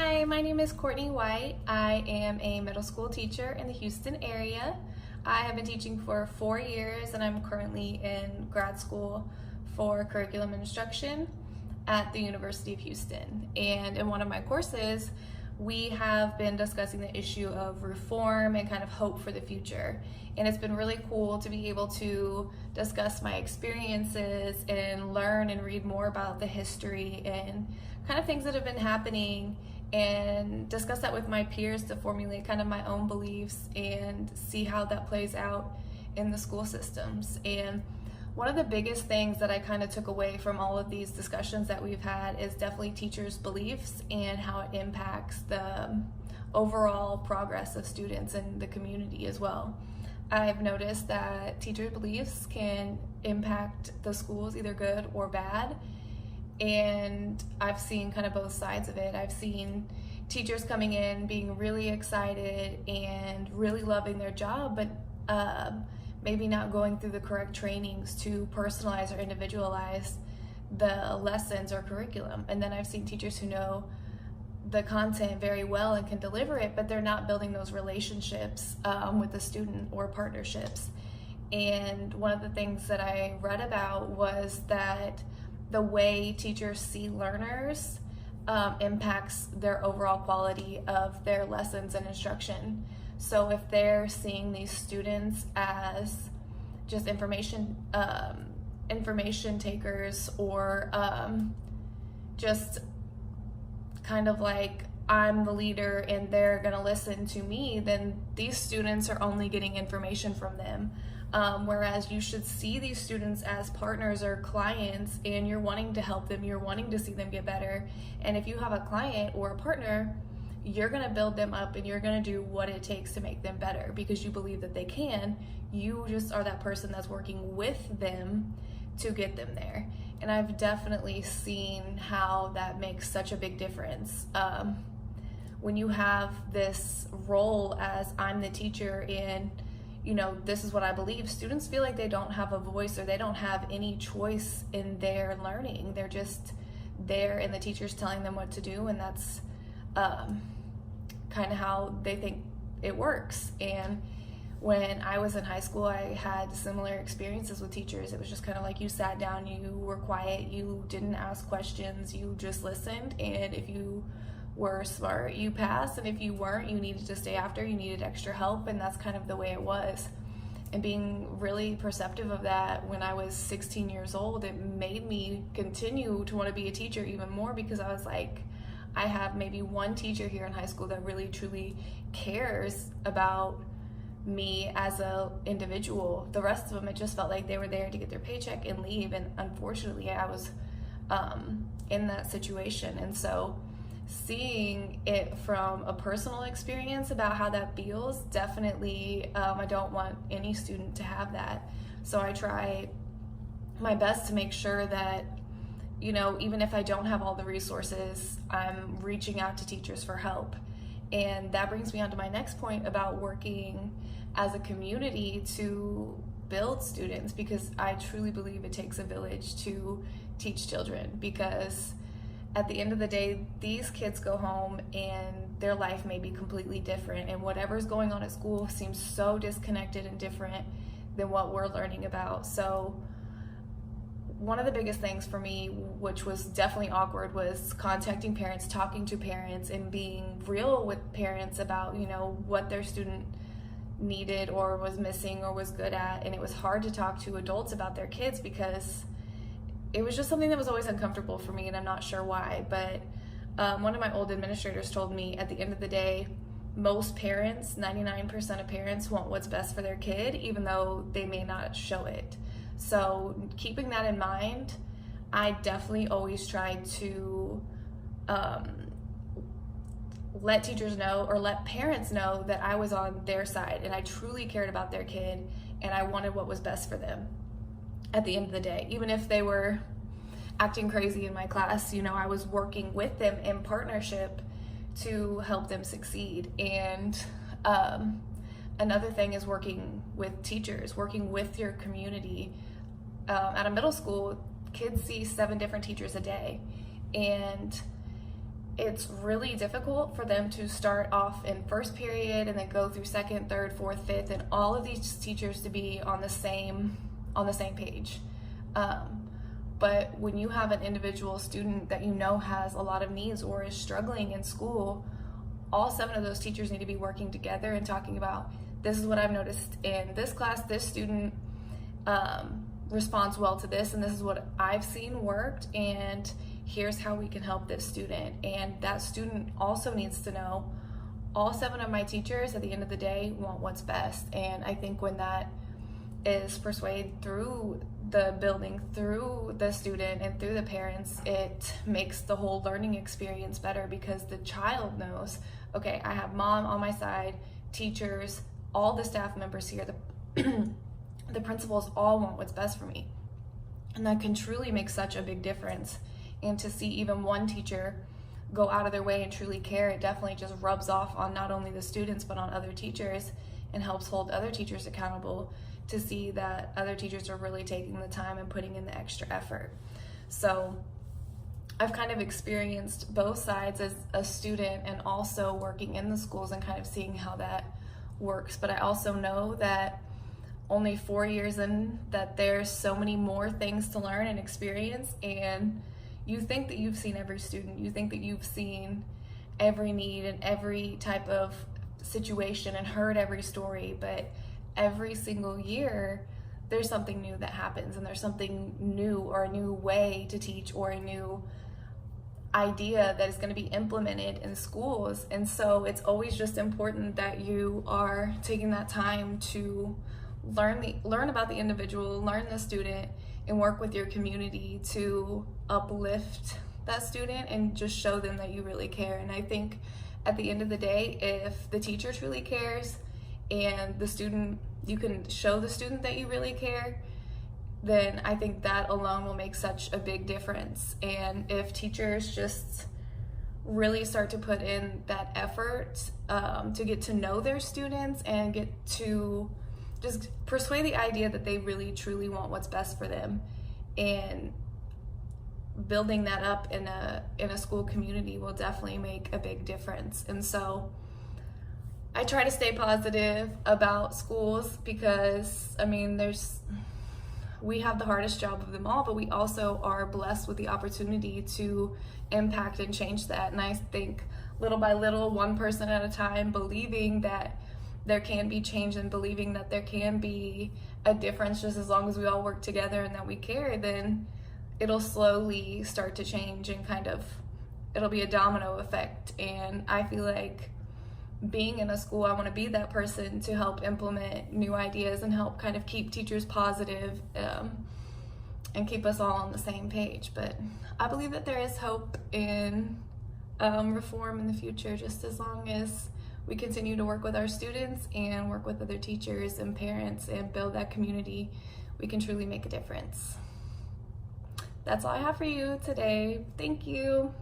Hi, my name is Courtney White. I am a middle school teacher in the Houston area. I have been teaching for 4 years and I'm currently in grad school for curriculum instruction at the University of Houston. And in one of my courses, we have been discussing the issue of reform and kind of hope for the future. And it's been really cool to be able to discuss my experiences and learn and read more about the history and kind of things that have been happening and discuss that with my peers to formulate kind of my own beliefs and see how that plays out in the school systems. And one of the biggest things that I kind of took away from all of these discussions that we've had is definitely teachers' beliefs and how it impacts the overall progress of students and the community as well. I've noticed that teachers' beliefs can impact the schools either good or bad, and I've seen kind of both sides of it. I've seen teachers coming in being really excited and really loving their job, but maybe not going through the correct trainings to personalize or individualize the lessons or curriculum. And then I've seen teachers who know the content very well and can deliver it, but they're not building those relationships with the student or partnerships. And one of the things that I read about was that the way teachers see learners impacts their overall quality of their lessons and instruction. So if they're seeing these students as just information takers, or just kind of like I'm the leader and they're gonna listen to me, then these students are only getting information from them. Whereas you should see these students as partners or clients, and you're wanting to help them, you're wanting to see them get better. And if you have a client or a partner, you're gonna build them up and you're gonna do what it takes to make them better because you believe that they can. You just are that person that's working with them to get them there. And I've definitely seen how that makes such a big difference. When you have this role as I'm the teacher and this is what I believe, students feel like they don't have a voice or they don't have any choice in their learning. They're just there and the teacher's telling them what to do, and that's kind of how they think it works. And when I was in high school, I had similar experiences with teachers. It was just kind of like you sat down, you were quiet, you didn't ask questions, you just listened, and if you were smart, you passed, and if you weren't, you needed to stay after, you needed extra help, and that's kind of the way it was. And being really perceptive of that when I was 16 years old, it made me continue to want to be a teacher even more, because I was like, I have maybe one teacher here in high school that really truly cares about me as a individual. The rest of them, it just felt like they were there to get their paycheck and leave, and unfortunately I was in that situation. And so seeing it from a personal experience about how that feels, definitely I don't want any student to have that. So I try my best to make sure that even if I don't have all the resources, I'm reaching out to teachers for help. And that brings me on to my next point about working as a community to build students, because I truly believe it takes a village to teach children, because at the end of the day, these kids go home and their life may be completely different, and whatever's going on at school seems so disconnected and different than what we're learning about. So one of the biggest things for me, which was definitely awkward, was contacting parents, talking to parents, and being real with parents about what their student needed or was missing or was good at. And it was hard to talk to adults about their kids because it was just something that was always uncomfortable for me, and I'm not sure why. But one of my old administrators told me at the end of the day, most parents, 99% of parents, want what's best for their kid, even though they may not show it. So keeping that in mind, I definitely always tried to let teachers know or let parents know that I was on their side and I truly cared about their kid and I wanted what was best for them at the end of the day. Even if they were acting crazy in my class, I was working with them in partnership to help them succeed. And another thing is working with teachers, working with your community. At a middle school, kids see 7 different teachers a day, and it's really difficult for them to start off in first period and then go through second, third, fourth, fifth, and all of these teachers to be on the same page. But when you have an individual student that you know has a lot of needs or is struggling in school, all 7 of those teachers need to be working together and talking about, this is what I've noticed in this class, this student responds well to this, and this is what I've seen worked, and here's how we can help this student. And that student also needs to know all 7 of my teachers at the end of the day want what's best. And I think when that is persuaded through the building, through the student, and through the parents, it makes the whole learning experience better, because the child knows, okay, I have mom on my side, teachers, all the staff members here, the principals all want what's best for me. And that can truly make such a big difference. And to see even one teacher go out of their way and truly care, it definitely just rubs off on not only the students but on other teachers, and helps hold other teachers accountable to see that other teachers are really taking the time and putting in the extra effort. So I've kind of experienced both sides as a student and also working in the schools and kind of seeing how that works. But I also know that only 4 years in, that there's so many more things to learn and experience, and you think that you've seen every student, you think that you've seen every need and every type of situation and heard every story, but every single year there's something new that happens, and there's something new or a new way to teach or a new idea that is going to be implemented in schools. And so it's always just important that you are taking that time to learn about the individual, learn the student, and work with your community to uplift that student and just show them that you really care. And I think at the end of the day, if the teacher truly cares and the student, you can show the student that you really care, then I think that alone will make such a big difference. And if teachers just really start to put in that effort to get to know their students and get to just persuade the idea that they really truly want what's best for them, and building that up in a school community will definitely make a big difference. And so I try to stay positive about schools, because I mean, we have the hardest job of them all, but we also are blessed with the opportunity to impact and change that. And I think little by little, one person at a time, believing that there can be change and believing that there can be a difference, just as long as we all work together and that we care, then it'll slowly start to change, and kind of it'll be a domino effect. And I feel like being in a school, I want to be that person to help implement new ideas and help kind of keep teachers positive, and keep us all on the same page. But I believe that there is hope in reform in the future, just as long as we continue to work with our students and work with other teachers and parents and build that community. We can truly make a difference. That's all I have for you today. Thank you.